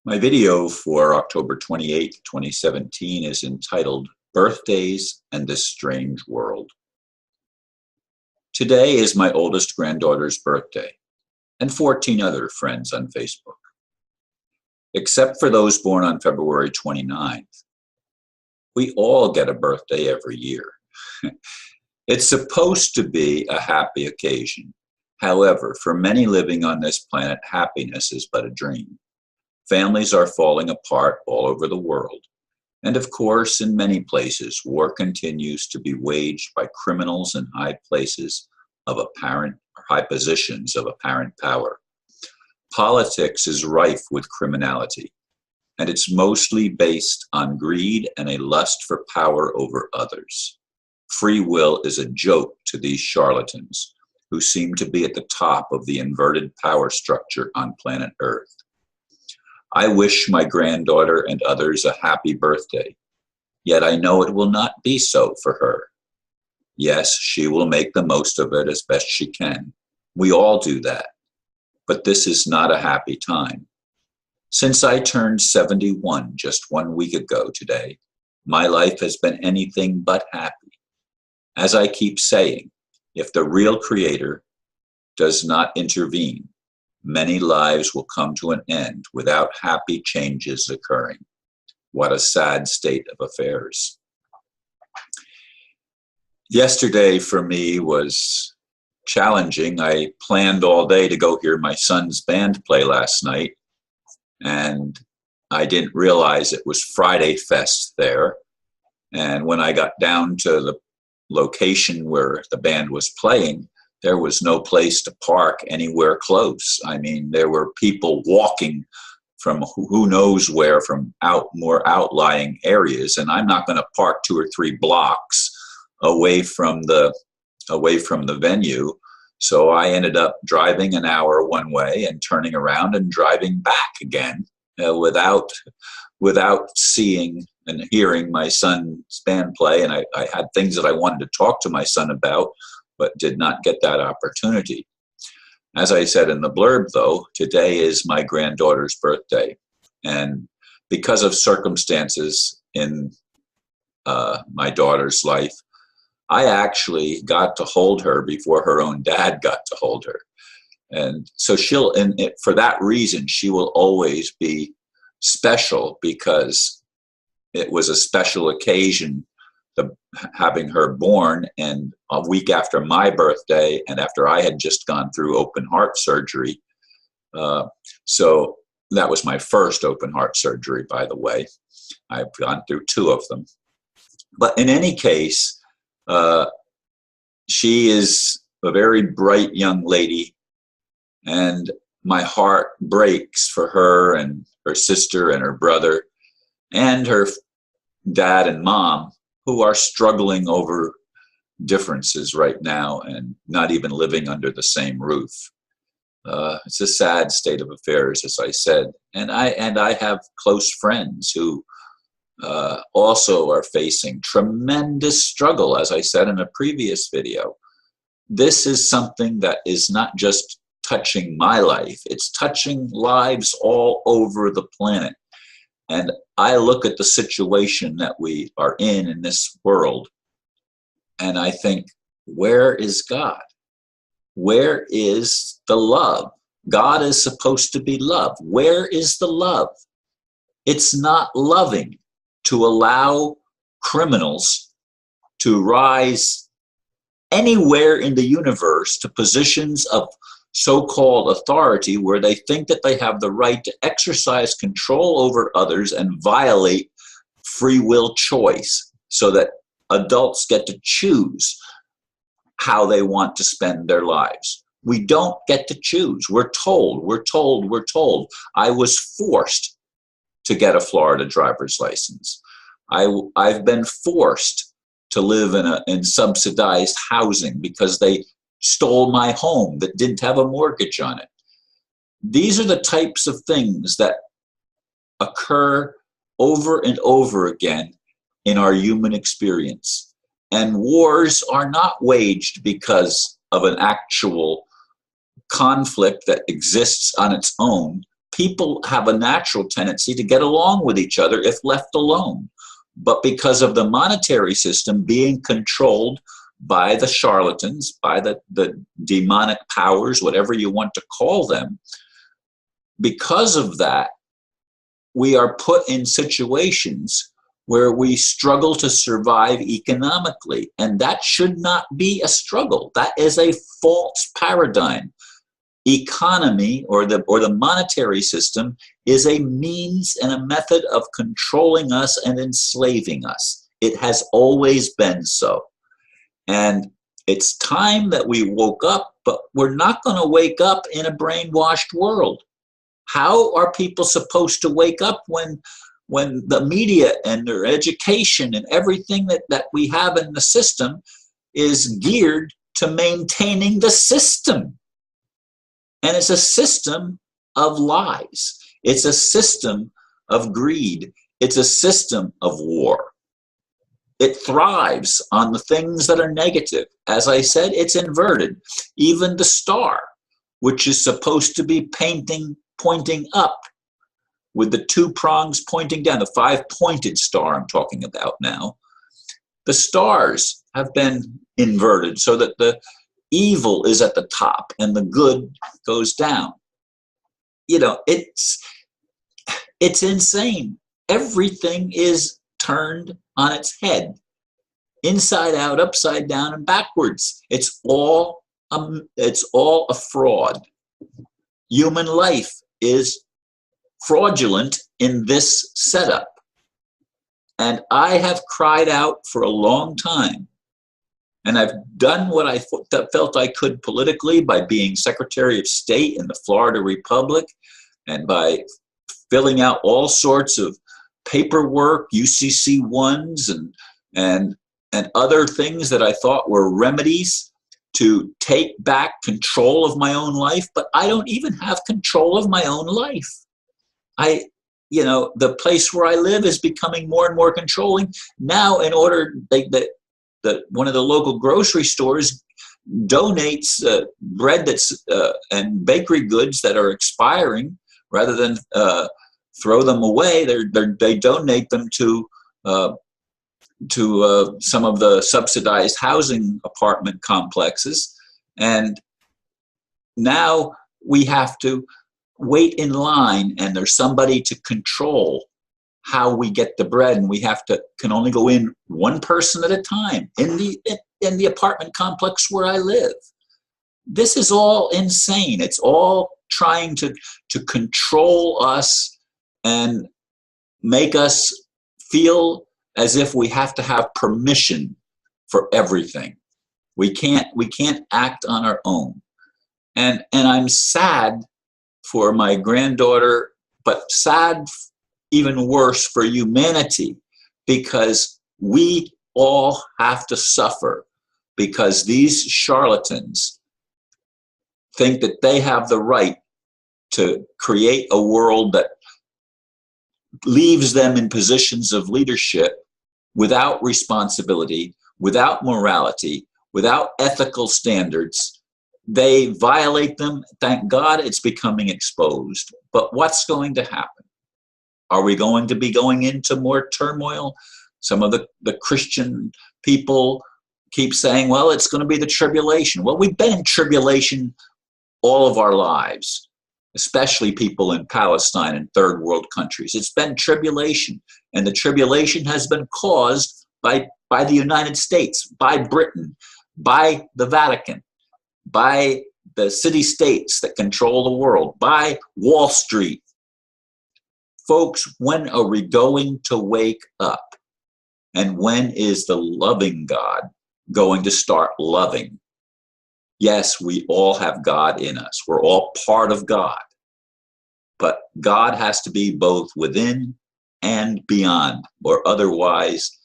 My video for October 28th, 2017 is entitled Birthdays and This Strange World. Today is my oldest granddaughter's birthday and 14 other friends on Facebook. Except for those born on February 29th, we all get a birthday every year. It's supposed to be a happy occasion. However, for many living on this planet, happiness is but a dream. Families are falling apart all over the world. And of course, in many places, war continues to be waged by criminals in high places of apparent, or high positions of apparent power. Politics is rife with criminality, and it's mostly based on greed and a lust for power over others. Free will is a joke to these charlatans who seem to be at the top of the inverted power structure on planet Earth. I wish my granddaughter and others a happy birthday, yet I know it will not be so for her. Yes, she will make the most of it as best she can. We all do that. But this is not a happy time. Since I turned 71 just 1 week ago today, my life has been anything but happy. As I keep saying, if the real Creator does not intervene, many lives will come to an end without happy changes occurring. What a sad state of affairs. Yesterday for me was challenging. I planned all day to go hear my son's band play last night, and I didn't realize it was Friday Fest there. And when I got down to the location where the band was playing, there was no place to park anywhere close. I mean, there were people walking from who knows where, from more outlying areas, and I'm not going to park 2 or 3 blocks away from the venue. So I ended up driving an hour one way and turning around and driving back again without seeing and hearing my son's band play. And I had things that I wanted to talk to my son about, but did not get that opportunity. As I said in the blurb, though, today is my granddaughter's birthday. And because of circumstances in my daughter's life, I actually got to hold her before her own dad got to hold her. And so for that reason, she will always be special, because it was a special occasion, having her born, and a week after my birthday, and after I had just gone through open heart surgery. So that was my first open heart surgery, by the way. I've gone through 2 of them. But in any case, she is a very bright young lady, and my heart breaks for her and her sister and her brother and her dad and mom, who are struggling over differences right now and not even living under the same roof. It's a sad state of affairs, as I said. And I have close friends who also are facing tremendous struggle, as I said in a previous video. This is something that is not just touching my life, it's touching lives all over the planet. And I look at the situation that we are in this world, and I think, where is God? Where is the love? God is supposed to be love. Where is the love? It's not loving to allow criminals to rise anywhere in the universe to positions of so-called authority, where they think that they have the right to exercise control over others and violate free will choice, so that adults get to choose how they want to spend their lives. We don't get to choose. We're told. I was forced to get a Florida driver's license. I've been forced to live in subsidized housing because they stole my home that didn't have a mortgage on it. These are the types of things that occur over and over again in our human experience. And wars are not waged because of an actual conflict that exists on its own. people have a natural tendency to get along with each other if left alone. But because of the monetary system being controlled by the charlatans, by the demonic powers, whatever you want to call them, because of that, we are put in situations where we struggle to survive economically. And that should not be a struggle. That is a false paradigm. Economy, or the monetary system, is a means and a method of controlling us and enslaving us. It has always been so. And it's time that we woke up, but we're not going to wake up in a brainwashed world. How are people supposed to wake up when the media and their education and everything that we have in the system is geared to maintaining the system? And it's a system of lies. It's a system of greed. It's a system of war. It thrives on the things that are negative. As I said, it's inverted. Even the star, which is supposed to be pointing up, with the two prongs pointing down, the five-pointed star I'm talking about now, the stars have been inverted so that the evil is at the top and the good goes down. You know, it's insane. Everything is turned on its head, inside out, upside down, and backwards. It's all a fraud. Human life is fraudulent in this setup. And I have cried out for a long time. And I've done what I felt I could politically by being Secretary of State in the Florida Republic and by filling out all sorts of paperwork, UCC ones, and other things that I thought were remedies to take back control of my own life. But I don't even have control of my own life. The place where I live is becoming more and more controlling. Now, in order, one of the local grocery stores donates bread and bakery goods that are expiring, rather than throw them away. They donate them to some of the subsidized housing apartment complexes, and now we have to wait in line, and there's somebody to control how we get the bread, and we can only go in one person at a time in the apartment complex where I live. This is all insane. It's all trying to control us and make us feel as if we have to have permission for everything. We can't act on our own. And I'm sad for my granddaughter, but sad even worse for humanity, because we all have to suffer because these charlatans think that they have the right to create a world that leaves them in positions of leadership without responsibility, without morality, without ethical standards. They violate them. Thank God it's becoming exposed. But what's going to happen? Are we going to be going into more turmoil? Some of the Christian people keep saying, well, it's going to be the tribulation. Well, we've been in tribulation all of our lives, especially people in Palestine and third world countries. It's been tribulation, and the tribulation has been caused by the United States, by Britain, by the Vatican, by the city-states that control the world, by Wall Street. Folks, when are we going to wake up? And when is the loving God going to start loving? Yes, we all have God in us. We're all part of God. But God has to be both within and beyond, or otherwise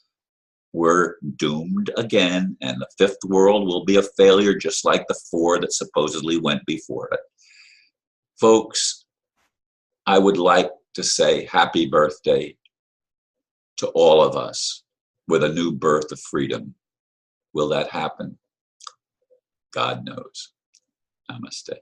we're doomed again, and the fifth world will be a failure just like the four that supposedly went before it. Folks, I would like to say happy birthday to all of us with a new birth of freedom. Will that happen? God knows. Namaste.